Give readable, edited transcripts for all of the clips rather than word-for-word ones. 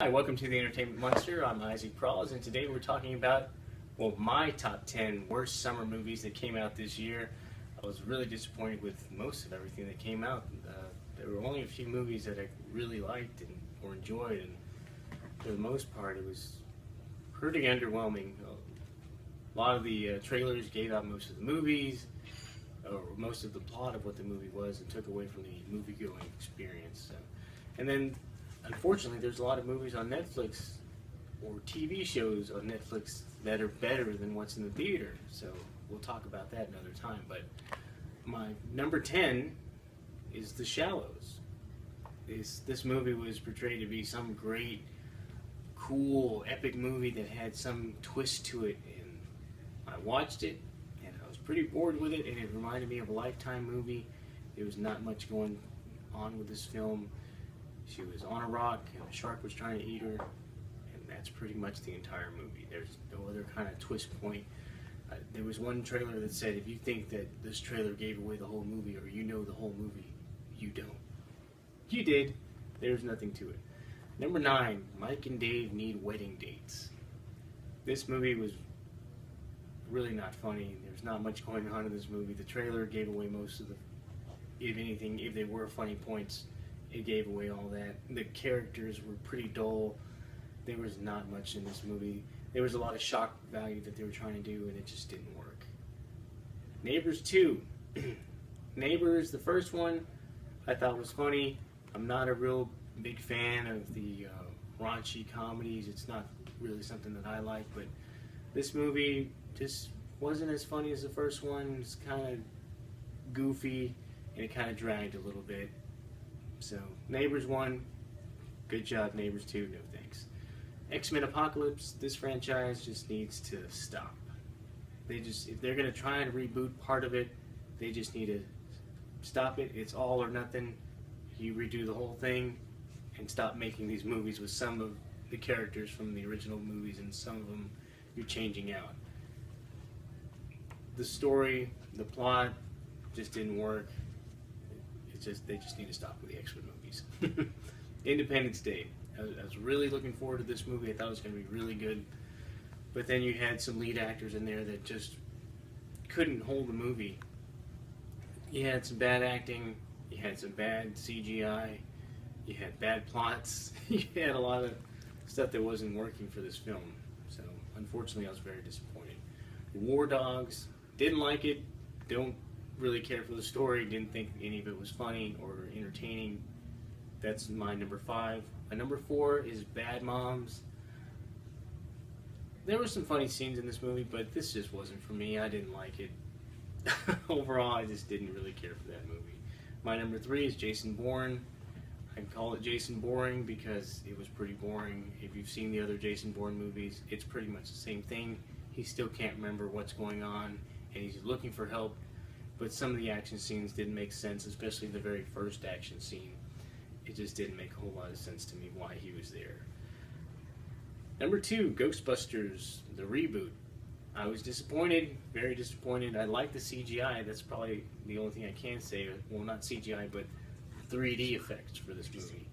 Hi, welcome to the Entertainment Monster. I'm Isaac Prowls, and today we're talking about, well, my top 10 worst summer movies that came out this year. I was really disappointed with most of everything that came out. There were only a few movies that I really liked or enjoyed, and for the most part it was pretty underwhelming. A lot of the trailers gave out most of the movies, or most of the plot of what the movie was, and took away from the movie-going experience. And then, unfortunately, there's a lot of movies on Netflix or TV shows on Netflix that are better than what's in the theater. So we'll talk about that another time. But my number 10 is The Shallows. This movie was portrayed to be some great, cool, epic movie that had some twist to it. And I watched it, and I was pretty bored with it, and it reminded me of a Lifetime movie. There was not much going on with this film. She was on a rock, and a shark was trying to eat her, and that's pretty much the entire movie. There's no other kind of twist point. There was one trailer that said, if you think that this trailer gave away the whole movie, or you know the whole movie, you don't. You did. There's nothing to it. Number 9, Mike and Dave Need Wedding Dates. This movie was really not funny. There's not much going on in this movie. The trailer gave away most of the, if anything, if there were funny points, it gave away all that. The characters were pretty dull. There was not much in this movie. There was a lot of shock value that they were trying to do, and it just didn't work. Neighbors 2. Neighbors, the first one, I thought was funny. I'm not a real big fan of the raunchy comedies. It's not really something that I like, but this movie just wasn't as funny as the first one. It's kind of goofy, and it kind of dragged a little bit. So, Neighbors 1, good job. Neighbors 2, no thanks. XMen Apocalypse, this franchise just needs to stop. If they're going to try and reboot part of it, they just need to stop it. It's all or nothing. You redo the whole thing and stop making these movies with some of the characters from the original movies, and some of them you're changing out. The story, the plot just didn't work. They just need to stop with the X-Men movies. Independence Day. I was really looking forward to this movie. I thought it was going to be really good. But then you had some lead actors in there that just couldn't hold the movie. You had some bad acting. You had some bad CGI. You had bad plots. You had a lot of stuff that wasn't working for this film. So, unfortunately, I was very disappointed. War Dogs. Didn't like it. Don't really care for the story, didn't think any of it was funny or entertaining. That's my number 5. My number 4 is Bad Moms. There were some funny scenes in this movie, but this just wasn't for me. I didn't like it. Overall, I just didn't really care for that movie. My number 3 is Jason Bourne. I call it Jason Boring because it was pretty boring. If you've seen the other Jason Bourne movies, it's pretty much the same thing. He still can't remember what's going on, and he's looking for help. But some of the action scenes didn't make sense, especially the very first action scene. It just didn't make a whole lot of sense to me why he was there. Number 2, Ghostbusters, the reboot. I was disappointed, very disappointed. I like the CGI. That's probably the only thing I can say. Well, not CGI, but 3D effects for this movie.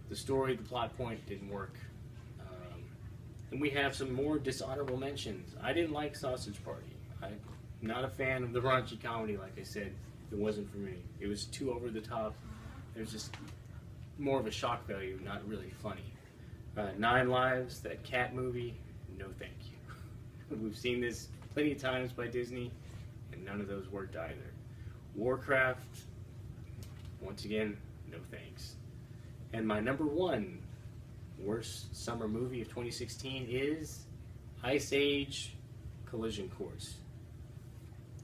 The story, the plot point didn't work. And we have some more dishonorable mentions. I didn't like Sausage Party. I'm not a fan of the raunchy comedy, like I said. It wasn't for me. It was too over the top. It was just more of a shock value, not really funny. 9 Lives, that cat movie, no thank you. We've seen this plenty of times by Disney, and none of those worked either. Warcraft, once again, no thanks. And my number 1 worst summer movie of 2016 is Ice Age Collision Course.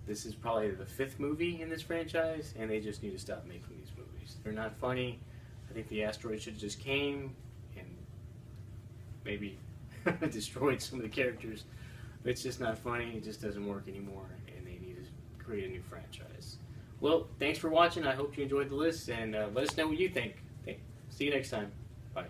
This is probably the 5th movie in this franchise, and they just need to stop making these movies. They're not funny. I think the asteroid should have just came and maybe destroyed some of the characters. But it's just not funny. It just doesn't work anymore, and they need to create a new franchise. Well, thanks for watching. I hope you enjoyed the list, and let us know what you think. See you next time. Bye.